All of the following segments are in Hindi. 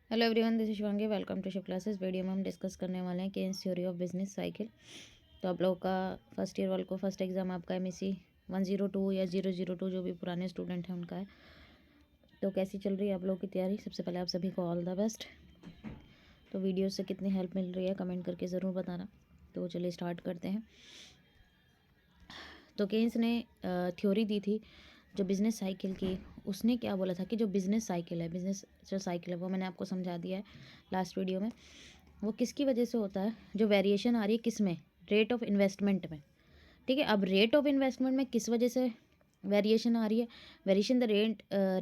Hello everyone, this is Shivangi. Welcome to Shiv classes. Video में हम डिस्कस करने वाले हैं Keynes theory of business cycle. तो आप लोगों का फर्स्ट ईयर वालों को फर्स्ट एग्जाम आपका MSc 102 या 002 जो भी पुराने स्टूडेंट हैं उनका है। तो कैसी चल रही है आप लोगों की तैयारी? सबसे पहले आप सभी को ऑल द बेस्ट। तो वीडियो से कितनी हेल्प मिल रही है कमेंट करके ज़रूर बताना। तो चलिए स्टार्ट करते हैं। तो केन्स ने थ्योरी दी थी जो बिज़नेस साइकिल की। उसने क्या बोला था कि जो बिज़नेस साइकिल है, बिज़नेस जो साइकिल है वो मैंने आपको समझा दिया है लास्ट वीडियो में। वो किसकी वजह से होता है? जो वेरिएशन आ रही है किस में? रेट ऑफ इन्वेस्टमेंट में। ठीक है, अब रेट ऑफ इन्वेस्टमेंट में किस वजह से वेरिएशन आ रही है? Variation the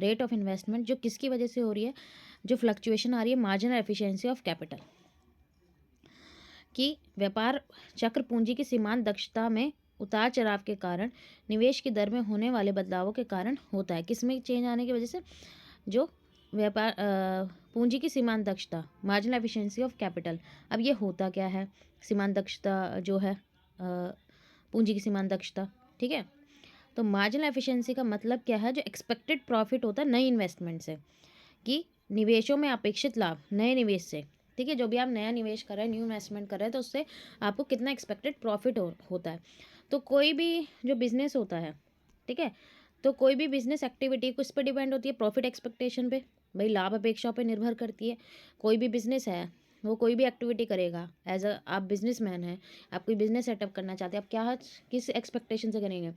rate of investment जो किसकी वजह से हो रही है? जो फ्लक्चुएशन आ रही है मार्जिनल एफिशिएंसी ऑफ कैपिटल की। व्यापार चक्र पूंजी की सीमांत दक्षता में उतार चढ़ाव के कारण, निवेश की दर में होने वाले बदलावों के कारण होता है। किस में चेंज आने की वजह से? जो व्यापार पूंजी की सीमांत दक्षता, मार्जिनल एफिशिएंसी ऑफ कैपिटल। अब ये होता क्या है? सीमांत दक्षता जो है पूंजी की सीमांत दक्षता। ठीक है, तो मार्जिनल एफिशिएंसी का मतलब क्या है? जो एक्सपेक्टेड प्रॉफिट होता है नई इन्वेस्टमेंट से, कि निवेशों में अपेक्षित लाभ नए निवेश से। ठीक है, जो भी आप नया निवेश कर रहे हैं, न्यू इन्वेस्टमेंट कर रहे हैं, तो उससे आपको कितना एक्सपेक्टेड प्रॉफिट होता है। तो कोई भी जो बिजनेस होता है, ठीक है, तो कोई भी बिजनेस एक्टिविटी किस पे डिपेंड होती है? प्रॉफिट एक्सपेक्टेशन पे, भाई लाभ अपेक्षा पे निर्भर करती है। कोई भी बिजनेस है, वो कोई भी एक्टिविटी करेगा, एज अ आप बिजनेसमैन हैं, आप कोई बिजनेस सेटअप करना चाहते हैं, आप क्या किस एक्सपेक्टेशन से करेंगे?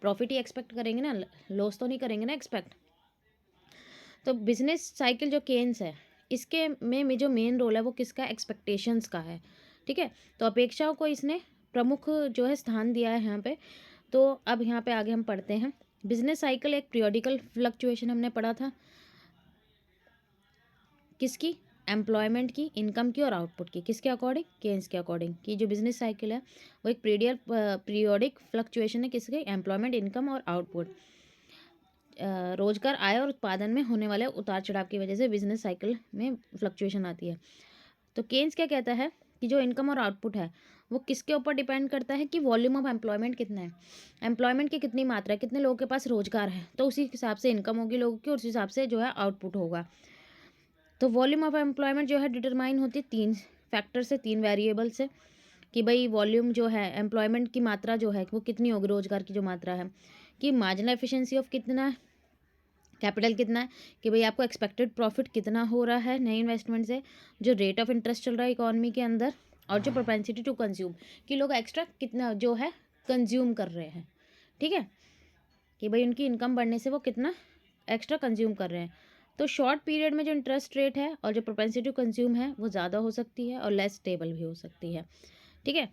प्रॉफिट ही एक्सपेक्ट करेंगे ना, लॉस तो नहीं करेंगे ना एक्सपेक्ट। तो बिजनेस साइकिल जो केन्स है, इसके में जो मेन रोल है वो किसका? एक्सपेक्टेशंस का है। ठीक है, तो अपेक्षाओं को इसने प्रमुख जो है स्थान दिया है यहाँ पे। तो अब यहाँ पे आगे हम पढ़ते हैं। बिजनेस साइकिल एक पीरियोडिकल फ्लक्चुएशन हमने पढ़ा था। किसकी? एम्प्लॉयमेंट की, इनकम की और आउटपुट की। किसके अकॉर्डिंग? केन्स के अकॉर्डिंग, कि जो बिजनेस साइकिल है वो एक पीरियोडिक फ्लक्चुएशन है। किसके? एम्प्लॉयमेंट, इनकम और आउटपुट। रोजगार, आय और उत्पादन में होने वाले उतार चढ़ाव की वजह से बिजनेस साइकिल में फ्लक्चुएशन आती है। तो केन्स क्या कहता है कि जो इनकम और आउटपुट है वो किसके ऊपर डिपेंड करता है? कि वॉल्यूम ऑफ एम्प्लॉयमेंट कितना है, एम्प्लॉयमेंट की कितनी मात्रा है, कितने लोगों के पास रोजगार है, तो उसी हिसाब से इनकम होगी लोगों की और उस हिसाब से जो है आउटपुट होगा। तो वॉल्यूम ऑफ एम्प्लॉयमेंट जो है डिटरमाइन होती है तीन फैक्टर से, तीन वेरिएबल से, कि भाई वॉल्यूम जो है एम्प्लॉयमेंट की मात्रा जो है वो कितनी होगी, रोजगार की जो मात्रा है, कि मार्जिनल एफिशिएंसी ऑफ कितना है, कैपिटल कितना है, कि भाई आपको एक्सपेक्टेड प्रॉफिट कितना हो रहा है नई इन्वेस्टमेंट से, जो रेट ऑफ इंटरेस्ट चल रहा है इकोनॉमी के अंदर, और जो प्रोपेंसिटी टू कंज्यूम, कि लोग एक्स्ट्रा कितना जो है कंज्यूम कर रहे हैं। ठीक है, कि भाई उनकी इनकम बढ़ने से वो कितना एक्स्ट्रा कंज्यूम कर रहे हैं। तो शॉर्ट पीरियड में जो इंटरेस्ट रेट है और जो प्रोपेंसिटी टू कंज्यूम है वो ज़्यादा हो सकती है और लेस स्टेबल भी हो सकती है। ठीक है,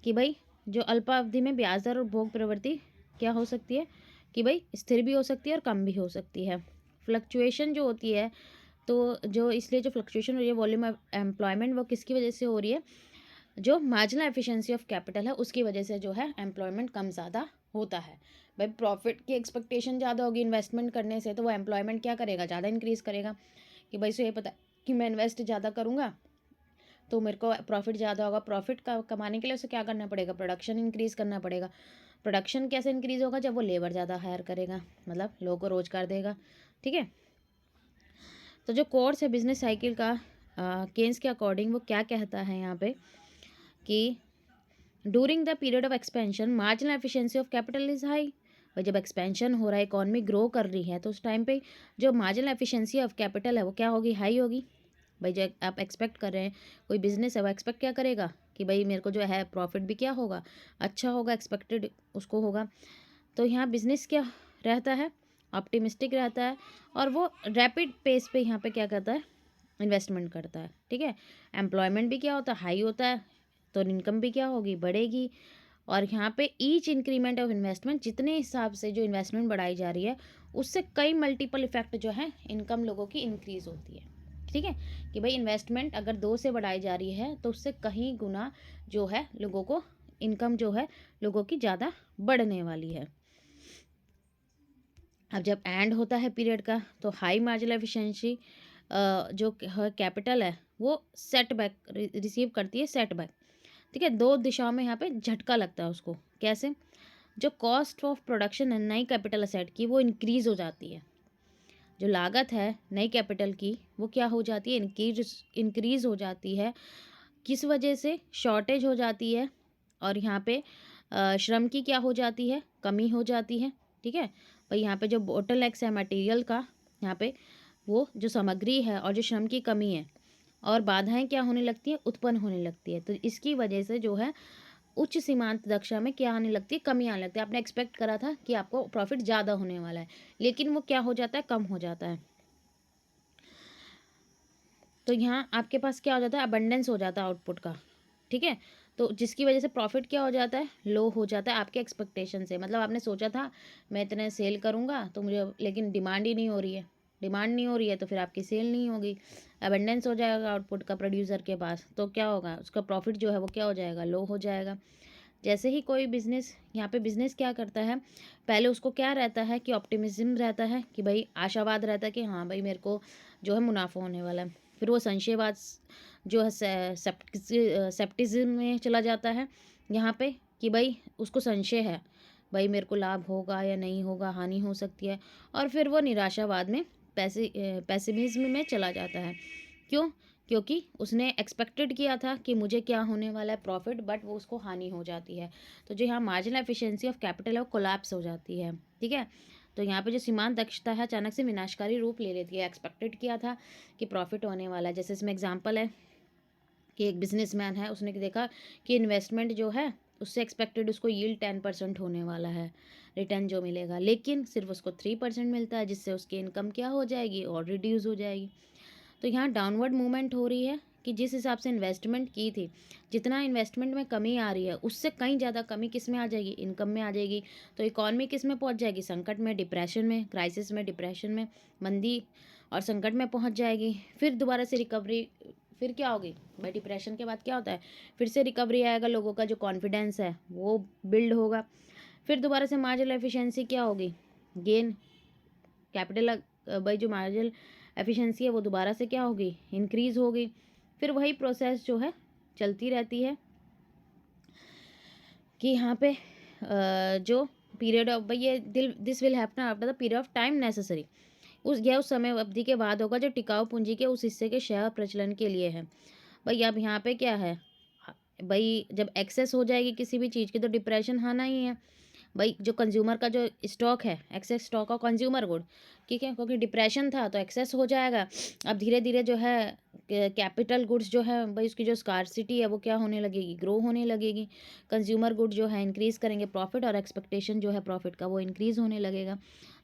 कि भाई जो अल्पावधि में ब्याज दर और भोग प्रवृत्ति क्या हो सकती है? कि भाई स्थिर भी हो सकती है और कम भी हो सकती है। फ्लक्चुएशन जो होती है, तो जो इसलिए जो फ्लक्चुएशन हो रही है वॉल्यूम ऑफ एम्प्लॉयमेंट, वो किसकी वजह से हो रही है? जो मार्जिनल एफिशिएंसी ऑफ कैपिटल है उसकी वजह से जो है एम्प्लॉयमेंट कम ज़्यादा होता है। भाई प्रॉफिट की एक्सपेक्टेशन ज़्यादा होगी इन्वेस्टमेंट करने से, तो वो एम्प्लॉयमेंट क्या करेगा? ज़्यादा इंक्रीज़ करेगा। कि भाई सो ये पता है कि मैं इन्वेस्ट ज़्यादा करूँगा तो मेरे को प्रॉफिट ज़्यादा होगा। प्रॉफिट का कमाने के लिए उसे क्या करना पड़ेगा? प्रोडक्शन इंक्रीज़ करना पड़ेगा। प्रोडक्शन कैसे इंक्रीज़ होगा? जब वो लेबर ज़्यादा हायर करेगा, मतलब लोगों को रोज़गार देगा। ठीक है, तो जो कोर्स है बिजनेस साइकिल का केन्स के अकॉर्डिंग वो क्या कहता है यहाँ पे? कि during the period of expansion marginal efficiency of capital is high. और जब एक्सपेंशन हो रहा है, इकॉनमी ग्रो कर रही है, तो उस टाइम पे जो मार्जिनल एफिशिएंसी ऑफ कैपिटल है वो क्या होगी? हाई होगी। भाई जो आप एक्सपेक्ट कर रहे हैं, कोई बिजनेस है वो एक्सपेक्ट क्या करेगा? कि भाई मेरे को जो है प्रॉफिट भी क्या होगा? अच्छा होगा, एक्सपेक्टेड उसको होगा। तो यहाँ बिजनेस क्या रहता है? ऑप्टिमिस्टिक रहता है और वो रैपिड पेस पे यहाँ पे क्या करता है? इन्वेस्टमेंट करता है। ठीक है, एम्प्लॉयमेंट भी क्या होता है? हाई होता है, तो इनकम भी क्या होगी? बढ़ेगी। और यहाँ पे ईच इंक्रीमेंट ऑफ इन्वेस्टमेंट, जितने हिसाब से जो इन्वेस्टमेंट बढ़ाई जा रही है उससे कई मल्टीपल इफेक्ट जो है इनकम लोगों की इंक्रीज होती है। ठीक है, कि भाई इन्वेस्टमेंट अगर 2 से बढ़ाई जा रही है तो उससे कहीं गुना जो है लोगों को इनकम जो है लोगों की ज़्यादा बढ़ने वाली है। अब जब एंड होता है पीरियड का, तो हाई मार्जिनल एफिशिएंसी जो कैपिटल है वो सेटबैक रिसीव करती है, सेटबैक। ठीक है, दो दिशाओं में यहाँ पे झटका लगता है उसको। कैसे? जो कॉस्ट ऑफ प्रोडक्शन है नई कैपिटल असेट की वो इंक्रीज हो जाती है। जो लागत है नई कैपिटल की वो क्या हो जाती है, इंक्रीज हो जाती है। किस वजह से? शॉर्टेज हो जाती है और यहाँ पे श्रम की क्या हो जाती है, कमी हो जाती है। ठीक है भाई, यहाँ पे जो बोटलनेक्स है मटेरियल का, यहाँ पे वो जो सामग्री है और जो श्रम की कमी है और बाधाएं क्या होने लगती है, उत्पन्न होने लगती है। तो इसकी वजह से जो है उच्च सीमांत दक्षता में क्या आने लगती है, कमी आने लगती है। आपने एक्सपेक्ट करा था कि आपको प्रॉफिट ज़्यादा होने वाला है, लेकिन वो क्या हो जाता है, कम हो जाता है। तो यहाँ आपके पास क्या हो जाता है, अबंडेंस हो जाता है आउटपुट का। ठीक है, तो जिसकी वजह से प्रॉफिट क्या हो जाता है, लो हो जाता है आपके एक्सपेक्टेशन से। मतलब आपने सोचा था मैं इतने सेल करूँगा तो मुझे, लेकिन डिमांड ही नहीं हो रही है। डिमांड नहीं हो रही है तो फिर आपकी सेल नहीं होगी, अबंडेंस हो जाएगा आउटपुट का प्रोड्यूसर के पास, तो क्या होगा, उसका प्रॉफिट जो है वो क्या हो जाएगा, लो हो जाएगा। जैसे ही कोई बिज़नेस, यहाँ पे बिज़नेस क्या करता है, पहले उसको क्या रहता है कि ऑप्टिमिज्म रहता है, कि भाई आशावाद रहता है कि हाँ भाई मेरे को जो है मुनाफा होने वाला है। फिर वो संशयवाद जो है सेप्टिज्म में चला जाता है यहाँ पे, कि भाई उसको संशय है, भाई मेरे को लाभ होगा या नहीं होगा, हानि हो सकती है। और फिर वो निराशावाद में, पैसिमिज्म में चला जाता है। क्यों? क्योंकि उसने एक्सपेक्टेड किया था कि मुझे क्या होने वाला है, प्रॉफिट, बट वो उसको हानि हो जाती है। तो जो यहाँ मार्जिनल एफिशिएंसी ऑफ कैपिटल है वो कोलैप्स हो जाती है। ठीक है, तो यहाँ पे जो सीमांत दक्षता है अचानक से विनाशकारी रूप ले लेती है। एक्सपेक्टेड किया था कि प्रॉफिट होने वाला है। जैसे इसमें एग्जांपल है कि एक बिजनेसमैन है, उसने देखा कि इन्वेस्टमेंट जो है उससे एक्सपेक्टेड उसको यील्ड 10% होने वाला है, रिटर्न जो मिलेगा, लेकिन सिर्फ उसको 3% मिलता है, जिससे उसकी इनकम क्या हो जाएगी, और रिड्यूस हो जाएगी। तो यहाँ डाउनवर्ड मूवमेंट हो रही है कि जिस हिसाब से इन्वेस्टमेंट की थी, जितना इन्वेस्टमेंट में कमी आ रही है उससे कहीं ज़्यादा कमी किस में आ जाएगी, इनकम में आ जाएगी। तो इकॉनमी किस में पहुँच जाएगी, संकट में, डिप्रेशन में, क्राइसिस में, डिप्रेशन में, मंदी और संकट में पहुँच जाएगी। फिर दोबारा से रिकवरी, फिर क्या होगी भाई, डिप्रेशन के बाद क्या होता है, फिर से रिकवरी आएगा, लोगों का जो कॉन्फिडेंस है वो बिल्ड होगा। फिर दोबारा से मार्जिनल एफिशिएंसी क्या होगी, गेन, कैपिटल भाई जो मार्जिनल एफिशिएंसी है वो दोबारा से क्या होगी, इंक्रीज होगी। फिर वही प्रोसेस जो है चलती रहती है कि यहाँ पे जो पीरियड ऑफ, भाई ये this will happen after the period of time necessary, उस समय अवधि के बाद होगा जो टिकाऊ पूंजी के उस हिस्से के शेयर प्रचलन के लिए है। भाई अब यहाँ पे क्या है, भाई जब एक्सेस हो जाएगी किसी भी चीज़ की तो डिप्रेशन आना ही है। भाई जो कंज्यूमर का जो स्टॉक है, excess stock of consumer good, ठीक है, क्योंकि डिप्रेशन था तो एक्सेस हो जाएगा। अब धीरे धीरे जो है कैपिटल गुड्स जो है भाई उसकी जो स्कार्सिटी है वो क्या होने लगेगी, ग्रो होने लगेगी। कंज्यूमर गुड जो है इंक्रीज करेंगे प्रॉफिट, और एक्सपेक्टेशन जो है प्रॉफिट का वो इंक्रीज होने लगेगा।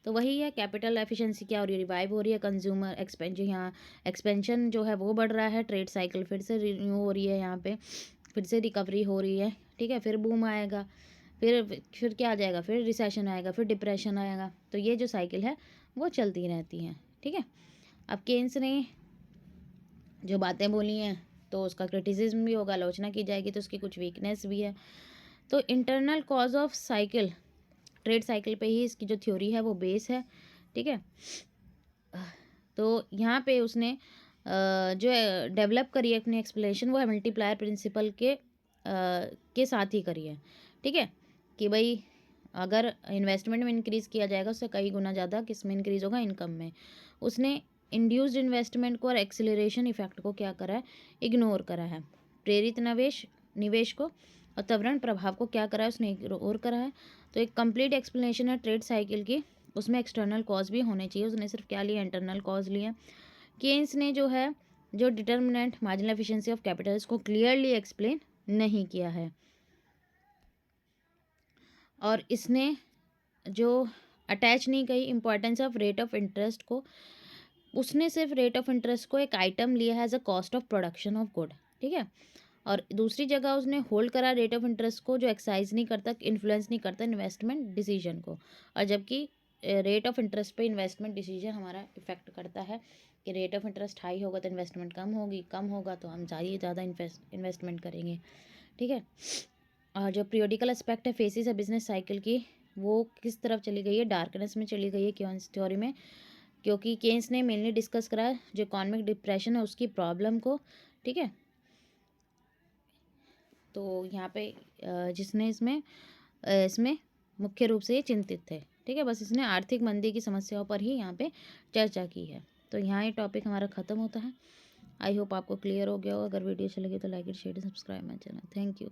तो वही है, कैपिटल एफिशिएंसी क्या हो रही है, रिवाइव हो रही है। कंज्यूमर जो यहाँ एक्सपेंशन जो है वो बढ़ रहा है, ट्रेड साइकिल फिर से रिन्यू हो रही है, यहाँ पे फिर से रिकवरी हो रही है। ठीक है, फिर बूम आएगा, फिर क्या आ जाएगा, फिर रिसेशन आएगा, फिर डिप्रेशन आएगा। तो ये जो साइकिल है वो चलती रहती है। ठीक है, अब केन्स ने जो बातें बोली हैं तो उसका क्रिटिसिज्म भी होगा, आलोचना की जाएगी, तो उसकी कुछ वीकनेस भी है। तो internal cause of cycle, trade cycle पे ही इसकी जो थ्योरी है वो बेस है। ठीक है, तो यहाँ पे उसने जो डेवलप करी है अपनी एक्सप्लेनेशन वो है मल्टीप्लायर प्रिंसिपल के साथ ही करी है। ठीक है, कि भाई अगर इन्वेस्टमेंट में इंक्रीज़ किया जाएगा उससे कई गुना ज़्यादा किस में इंक्रीज़ होगा, इनकम में। उसने इंड्यूस्ड इन्वेस्टमेंट को और एक्सिलरेशन इफेक्ट को क्या करा है, इग्नोर करा है। प्रेरित निवेश को और त्वरण प्रभाव को क्या करा है, उसने इग्नोर करा है। तो एक कंप्लीट एक्सप्लेनेशन है ट्रेड साइकिल की, उसमें एक्सटर्नल कॉज भी होने चाहिए, उसने सिर्फ क्या लिया, इंटरनल कॉज लिया। केन्स ने जो है जो determinant marginal efficiency of capital को क्लियरली एक्सप्लेन नहीं किया है, और इसने जो अटैच नहीं कही importance of rate of interest को, उसने सिर्फ रेट ऑफ इंटरेस्ट को एक आइटम लिया है as a cost of production of good. ठीक है, और दूसरी जगह उसने होल्ड करा रेट ऑफ इंटरेस्ट को, जो एक्साइज नहीं करता, इन्फ्लुएंस नहीं करता इन्वेस्टमेंट डिसीजन को। और जबकि रेट ऑफ इंटरेस्ट पे इन्वेस्टमेंट डिसीजन हमारा इफेक्ट करता है, कि रेट ऑफ इंटरेस्ट हाई होगा तो इन्वेस्टमेंट कम होगी, कम होगा तो हम ज़्यादा इन्वेस्टमेंट करेंगे। ठीक है, और जो पीरियोडिकल एस्पेक्ट है फेसिस है बिजनेस साइकिल की, वो किस तरफ चली गई है, डार्कनेस में चली गई है क्योंस थ्योरी में, क्योंकि केन्स ने मेनली डिस्कस करा जो इकोनॉमिक डिप्रेशन है उसकी प्रॉब्लम को। ठीक है, तो यहाँ पे जिसने इसमें मुख्य रूप से ये चिंतित थे। ठीक है, बस इसने आर्थिक मंदी की समस्याओं पर ही यहाँ पे चर्चा की है। तो यहाँ ये टॉपिक हमारा ख़त्म होता है। आई होप आपको क्लियर हो गया हो। अगर वीडियो अच्छी लगी तो like and share subscribe my channel. Thank you.